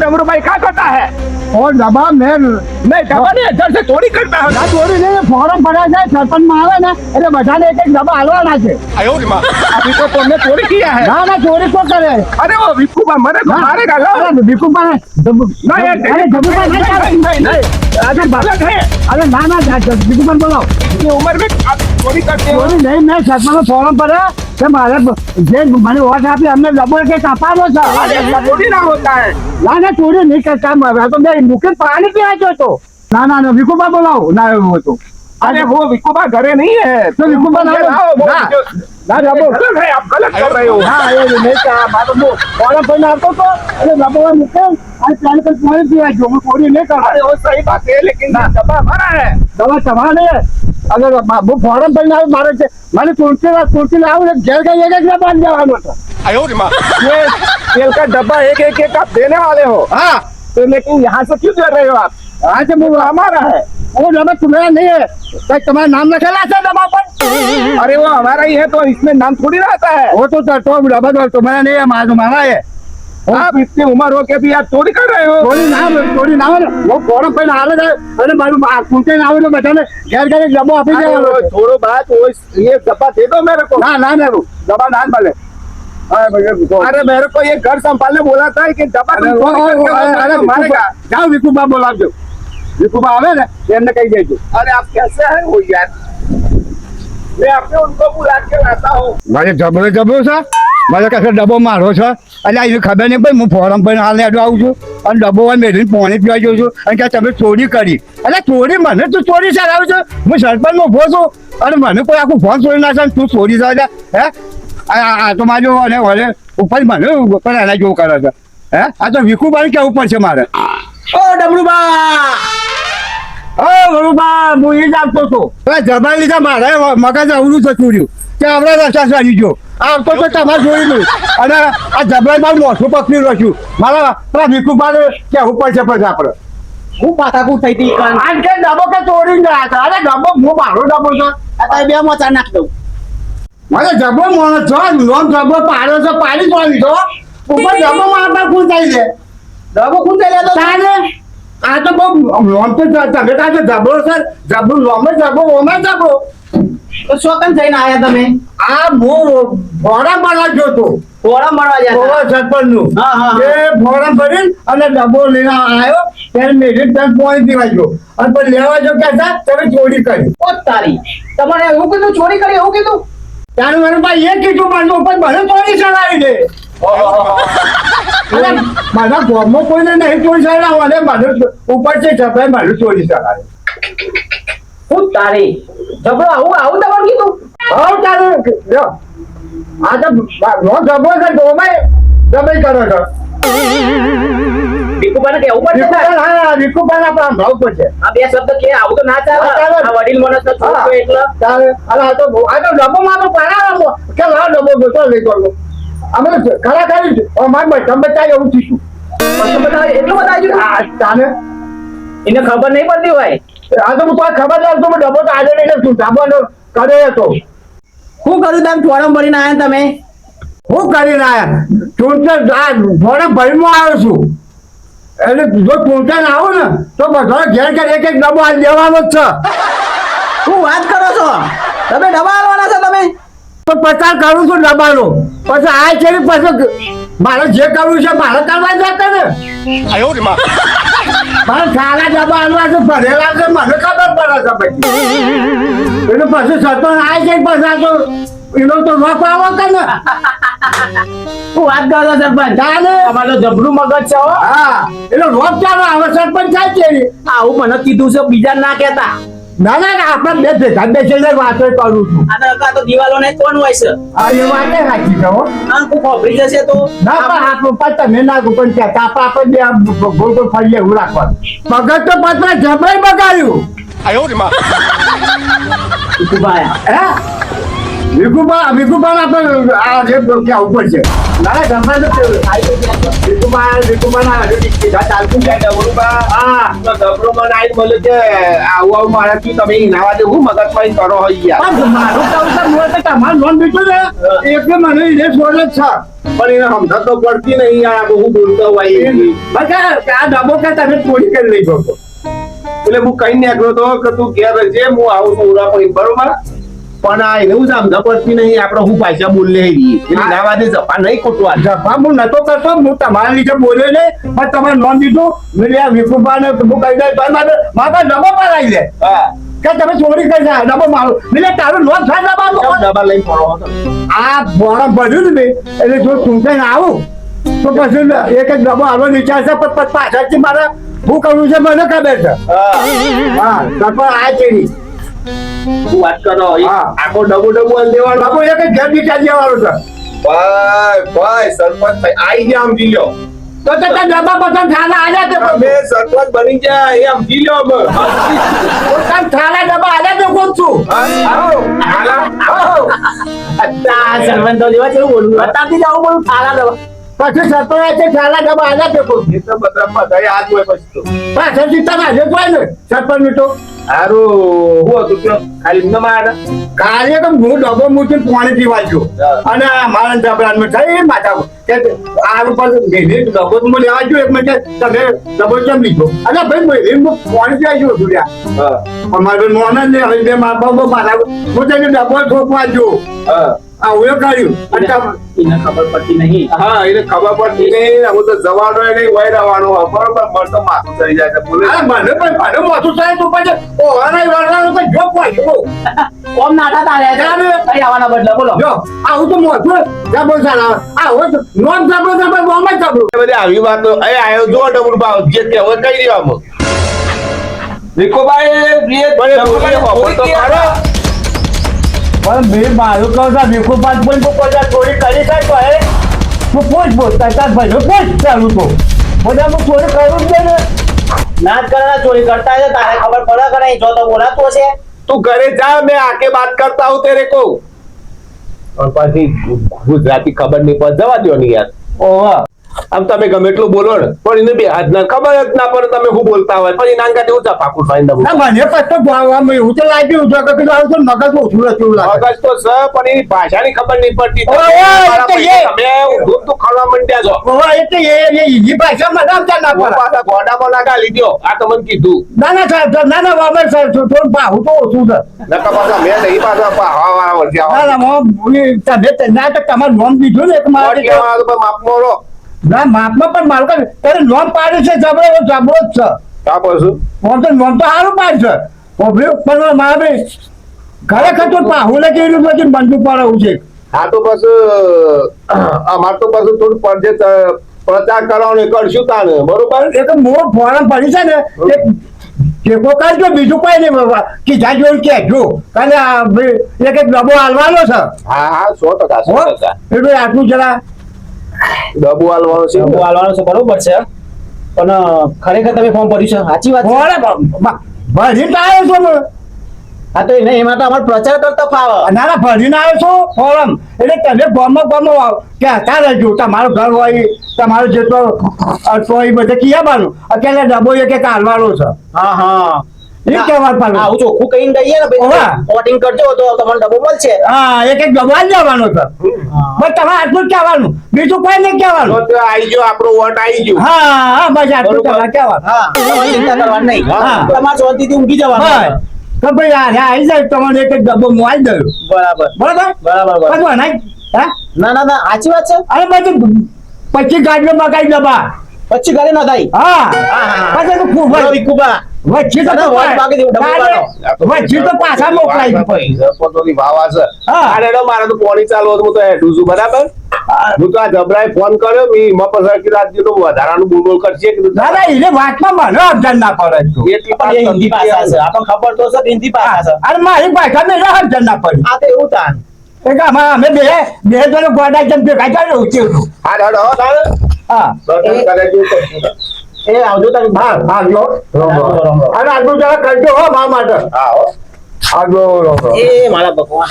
डमरू भाई क्या करता है? और दबा मैं डब्बा नहीं इधर से चोरी करता है। ના ચોરી નહીં ફોરમ ભરાય છે સરપંચમાં આવે ને એટલે બધાને એક એક ડબ્બા હાલવાના છે अभी तो तुमने चोरी किया है। ના ના ચોરી તો કરે अरे वो विक्कू मरे तो मारेगा लो। અરે ભીખુભાઈ नहीं, અરે ભીખુભાઈ નહીં ચાલે. नहीं, અરે गलत है। અરે ના ના ભીખુભાઈ બોલાવો इतनी उम्र में आप चोरी करते हो। ચોરી નહીં મેં સરપંચનો ફોરમ ભર્યા કે મારે જે મને વોટ આપી અમને ડબ્બો કે કાપવાનો છે अरे ऐसा थोड़ी ना होता है। ના ના ચોરી નહીં કરતા હવે તો મેં મૂકીને પાણી પીવા ગયો હતો ના ના ના ભીખુભાઈ બોલાવો ના એવું હતું अरे वो विक्कूबा घरे नहीं है। तो विक्कूबा तुम ना- ये लाओ, वो ना- जो- ના ડબ્બો गलत है, आप गलत कर रहे हो। હા એ નહીં કે મારો ફોરમ ભરીને આવતો હતો એટલે ડબ્બો મૂકે અને પ્લાન પર પાણી પીવા ગયો હું ચોરી નહીં કરવા अरे वो सही बात है, लेकिन डब्बा हमारा है। દવા તમારે અગર હું ફોરમ ભરીને આવ્યું મારે છે મને તુલસી લાવું ને ઘેર ગઈ એક એક બાંધ જવાનું છે ये तेल का डब्बा एक आप देने वाले हो। हाँ तो लेकिन यहाँ से क्यों दे रहे हो आप? हाँ तो वो हमारा है। वो डब्बा तुम्हारा नहीं है कहीं तुम्हारा नाम लिखेला है डब्बा पर अरे वो हमारा ही है तो इसमें नाम थोड़ी ना आता है। वो तो डब्बा तो तुम्हारा नहीं है हमारा है आप इतनी उम्र हो के भी आप चोरी कर रहे हो। ચોરી ના આવે ને वो ફોરમ ભરીને આવે છે અને મારું કુંચે ના આવે તો બધાને ઘેર ઘેર એક ડબ્બો આપી अरे દેવાનો वो છે. छोड़ो बात, वो ये डब्बा दे दो मेरे को। ના ના ના ડબ્બા ના ભલે अरे मेरे को ये घर संभालने बोला था कि डब्बा तुम चोरी करके वो मारेगा। જાઓ વિકુબા બોલાવજો વિકુબા આવે ને એમને કહી દેજો अरे आप कैसे हैं वो यार? मैं अपने उनको बुला के लाता हूँ। મારે જબરો છે મારે કશે ડબ્બો મારો છે એટલે એને ખબર નહીં ભાઈ હું ફોરમ ભરીને હાલ હેડો આવું છું અને ડબ્બો મેળવીને પાણી પીવા જાઉં છું અને કે તમે ચોરી કરી એટલે ચોરી મને તું ચોરી ચલાવું છું હું સરપંચ ઉભો છું અને મને કોઈ આખું ફોન ચોરી ના છે તું ચોરી જાય હે આ તો મારો અને હવે ઉપર મને ઉપર એના જેવું કરે છે હે આ તો વિકુબાને કેવું પડશે મારે ઓ ડમરુબા ઓ વરુબા હું એ જ આપતો હતો જબાઈ લીધા મારે મગજ અવરું છે ચોર્યું કે આપણે રસ્તા સારી ગયો આવતો તો તમારે જોઈ લું અને આ જબરાઈ મારું મોઢું પકડી રહ્યું છું મારા પેલા વિકુબાને કેવું પડશે પછી આપણે હું પાતાકું થઈ હતી કાન આજ કે ડબ્બો કે ચોરી ગયા હતા અરે ડબ્બો હું મારો ડબ્બો છે આ બે મોચા નાખ દઉં મને જબો મોણસ છો લોન જબો પાડ્યો છે પાડી જોઈ છો ઉપર જબો મારતા કુલ થઈ છે ડબો ખૂંચાઈ લેતો તારે આ તો બહુ લોન તો તમે કાંઈ જબો છે જબો લોમે જબો ઓમે જબો તો શોકન થઈને આયા તમે આ હું ફોરમ ભરવા ગયો હતો ફોરમ મળવા ગયા ગોવા સરપંચનું હા, હા, હા. એ ફોરમ ભરીને અને ડબ્બો લઈને આવ્યો ત્યારે મેરિટ બેંક પોઈન્ટ દેવા ગયો અને પછી લેવા જો કહેતા તમે ચોરી કરી ઓ તારી તમારે એવું કીધું ચોરી કરી એવું કીધું ત્યારે મને ભાઈ એ કીધું મારું ઉપર મને ચોરી ચડાવી દે અને મારા ગામમાં કોઈને નહીં ચોરી ચડાવો અને મારું ઉપર છે છપાય મારું ચોરી ચડાવે હું તારી જબરો આવું તમારે કીધું હવે તારે જો આ તો નો જબો છે ગોમાય જબાઈ કરો છો ભીખુબાને કેવું પડશે વિકુબાન હા વિકુબાન આપણા ભાવ પડશે આ બે શબ્દ કે આવું તો ના ચાલે ના ચાલે. આ વડીલ માણસનો છોકરો એટલે તારે અરે આ તો ડબ્બોમાં તો પાડા કે લાવ ડબ્બો ગોતો લઈ ગયો અમે ખરા કરી મારે બધા બચાવી એવું થઈશું પછી બધા એટલું બતાવ્યું આ તાને એને ખબર નહીં પડતી હોય આ તો હું તો ખબર લાગતો ડબ્બો તો આજે નહીં તું ડાબોનો કરે હતો શું કર્યું તમે ફોરમ ભરીને આયા તમે હું કરીને આયા ચૂંટણ ભોળા ભરીમાં આવ્યો છું એટલે જો ચૂંટણ આવું ને તો બધા ઘેર ઘેર એક એક ડબ્બો આ લેવાનો જ છે શું વાત કરો છો તમે ડબ્બા આલવાના છો તમે તો પચાસ કરું છું ડબ્બાનો પછી આ છે ને પછી મારે જે કરવું છે મારે કરવા જતા ને મારે સારા ડબ્બા આલવા છે ભરેલા છે મને ખબર પડે છે પછી એટલે પછી સરપંચ આ છે પછી આ તો એનો તો રોક આવો કે ને શું વાત કરો છો સરપંચ તાને તમારો જબરું મગજ છે હો હા એટલે રોક ચાલો આવે સરપંચ થાય છે આવું મને કીધું છે બીજા ના કહેતા ના ના ના આપણે બે ભેગા બેસીને વાતો કરું છું આ તો દિવાલો ને કોણ હોય છે આ એ વાતે રાખી દો આ કોઈ ખોબરી જશે તો ના પણ આપણું પણ તમે ના પણ કહેતા આપણે બે ગોળ ગોળ ફરીએ એવું રાખવાનું મગજ તો પત્ર જબરાઈ બગાડ્યું ભીખુભાઈ હે વિકુબા આપણે આ જે ક્યાં ઉપર છે ના જમવા વિકુબા ના સીધા ચાલતું જાય ડબલુબા. હા તો ડબરો મને આઈ બોલે કે આવું મારાથી તમે નાવા દેવું મગજમાં કરો હોય યાર. પણ મારું કહું તો હું તો તમારું લોન બીજું ને એટલે મને એ સોળ જ છે. પણ એને સમજ તો પડતી નહીં યાર આ હું બોલતો હોય આ ડબ્બો કે તમે ચોરી કરી લઈ ગયો છો. એટલે હું કઈ નીકળ્યો તો કે તું ઘેર રહેજે હું આવું છું ઉરા પડી બરોબર. પણ આ એને હું સમજ પડતી નહીં આપણે હું પાછા બોલે એટલે નાવા દે જપા નહીં ખોટું આ જફા હું નતો કરતો હું તમારા લીધે બોલ્યો ને પણ તમે લોન દીધું મેં આ વિકુબા ને હું કહી દે મારા ડબ્બો પર આવી જાય હા કે તમે ચોરી કરી જાય ડબ્બો મારો મેં તારું લોન થાય ડબ્બા ડબા લઈને પડો હતો. આ બોરા ભર્યું ને એટલે જો ચૂંટાઈને આવું તો પછી એક એક ડબ્બો આવવાનો વિચાર છે પણ પાછળથી મારે શું કરવું છે મને ખબર છે. હા પણ આ ચેરી તું વાત કરો હા. આખો ડબો દેવાનો ડબ્બો એક જ ઘેર નીચે જવાનો છે ભાઈ સરપંચ ભાઈ આઈ ગયા સમજી લ્યો. તો ડબ્બા બધા થાલા આવ્યા તે તમે સરપંચ બની ગયા એ સમજી લ્યો અમે. થાલા ડબ્બા આવ્યા તે કોણ છું આવો. સરપંચ તો જેવા કેવું બોલું બતાવતી જાઉં બોલું થાળા દવા પછી સરપંચ થાલા ડબ્બા આવ્યા તે કોણ એ તો બધા બધાય હાથ હોય પછી તો. પાછળથી તમે આજે જોઈ ને સરપંચ તો હારું હું હતું કયો ખાલી ન મારે કાર્ય કે હું ડબ્બો મૂકીને પાણી પીવા છું અને મારા ડબરામાં થઈ માથા કે આ ઉપર ભેગી ડબ્બો તો મને લેવા જો એક મિનિટ તમે ડબ્બો કેમ લીધો અને ભાઈ હું પાણી પીવા છું છું હા પણ મારે નોન જ નહીં હવે મારા બાબો મારા હું તેને ડબ્બો થોપવા છું હા આ હું કર્યું અને એને ખબર પડતી નહીં હા એને ખબર પડતી નહીં હું તો જવાનો નહીં વહી રહેવાનો બરોબર મને તો માથું ચડી જાય છે બોલે મને પણ મને મોટું થાય તો પછી ઓવાના વાળવાનો તો જો પાડ્યો કોમ નાટા તારે અહીં આવવાના બદલે બોલો જો આવું તો મોટું જબો સારા આવું તો નોન જબો જબો બોમ્બ જબો એ બધી આવી વાતો એ આયો જો ડબલ ભાવ જે કે હવે કઈ રહ્યો આમ વિકોભાઈ તો મારો પણ મેં મારું કહું છું વિકુ પાંચ પણ તું કોઈ ચોરી કરી છે તો હે તું પૂછ તાર ભાઈ પૂછ ચાલુ તો બધા હું ચોરી કરું જ નહીં ના જ કરવાના ચોરી કરતા હોય તો તારે ખબર પડે કે નહીં જો તો બોલાતું હશે તું ઘરે જા मैं आके बात करता हूँ तेरे को और પછી ગુજરાતી ખબર નહીં પડે જવા દો ને યાર ઓવા આમ તમે ગમે એટલું બોલો ને પણ એને બે હાથ ના ખબર જ ના પડે તમે શું બોલતા હોય પછી નાનકા જેવું ચપાકું ખાઈને દઉં ના મને પછી તો આમ એવું તો લાગ્યું છે કે આવું તો મગજ ઓછું રહેતું લાગે મગજ તો સ પણ એની ભાષાની ખબર નહીં પડતી ઓય, તમારા તો પૈસે એ- તમે ઊંધું તો ખાવા માંડ્યા છો ઓવા એટલે એ ઈજી ભાષા મને સમજા ના હું પડે પાછા ગોડામાં ના ગાલી દ્યો આ તમને કીધું ના સાહેબ ના વામન સાહેબ થોડું ભાવું તો ઓછું છે નકા પાછા મેં નહીં પાછા હવા વાળા વર્ષે ના તમે ના તો તમારું નોમ દીધું ને એક મારે માપ મોરો ના માપમાં પણ મારું કાંઈ તારે નોમ પાડ્યું છે જબરો જ છે કા પછી નોમ તો સારું પાડ છે પણ મારે ખરેખર તો પાહુલે કેવી રીતે બંદૂક પાડવું છે હા તો બસ અમાર તો પાછું થોડું પ્રચાર કરવાનો કરશું તાને બરોબર એ તો મોર ફોરમ પડી છે ને એ ટેકો કરજો બીજું કોઈ નહીં બાબા કીધા જોઈને કહેજો કારણ કે આ ભાઈ એક ડબ્બો હાલવાનો છે હા હા 100% હો 100% એટલે આટલું જરા ડબ્બુ હાલવાનો છે ડબ્બો હાલવાનો છે બરોબર છે પણ ખરેખર તમે ફોર્મ ભર્યું છે સાચી વાત છે ભરીને આવ્યો છો ને હા તો એને એમાં તો અમારે પ્રચાર કરતા ફાવે નાના ભરીને આવ્યો છો ફોરમ એટલે તમે ગામમાં કે હતા રહેજો તમારું ઘર હોય તમારું જેટલો હોય બધે કિયાબાનું અત્યારે ડબ્બો એક હાલવાનો છે હા હા એ કહેવાનું પાડું આવું ચોખ્ખું કહીને દઈએ ને ઓવા. ભાઈ વોટિંગ કરજો તો તમને ડબ્બો મળશે હા એક ડબ્બો આવી જવાનો છે બસ તમારે આટલું જ કહેવાનું બીજું કોઈ નહીં કહેવાનું તો આવી ગયો આપણો વોટ આવી ગયો હા બસ આટલું બરોબર. તમારે કહેવાનું હા તમારે ચિંતા કરવાની નહીં હા. તમારે શાંતિથી ઊંઘી જવાનું હા તો ભાઈ આવી જાય તમારે એક ડબ્બો હું આવી દઉં બરાબર બરાબર બરાબર બરાબર બધું અનાજ હા ના ના સાચી વાત છે અરે બધું પછી ગાડીઓ મગાઈ ડબ્બા પછી ઘરે ન થાય હા હા. પછી તો ખૂબ બોલો વિકુબા વચ્ચે તો ના, વોટ માગી દેવું, ડબ્બો વાળો. વચ્ચે તો પાછા મોકલાઈ દઉં પછી. સરપંચોની વાવા છે હા. આ રેડો મારે તો પોણી ચાલુ હતું હું તો હેઠું છું બરાબર હું તો આ જબરાએ ફોન કર્યો મી મપર સરકી રાજ્યનો વધારાનું બોલ કરશે કીધું દાદા એને વાતમાં મને સમજણ ના પડે તું. એટલી પણ એ હિન્દી ભાષા છે આપણને ખબર તો છે કે હિન્દી ભાષા છે અરે મારી ભાષાને ના સમજણ ના પડી આ તો એવું તાન એટલે અમે બે જણ ગોડા જેમ ભેગા ચાલે ઉઠ્યું હતું. હા રેડો હો તારે હા દર્શન કરે જેવું કરશું. એ આવજો તારી હા આવજો અને આગળ જરા કરજો હો મા માટે હા હો આગળ એ મારા ભગવાન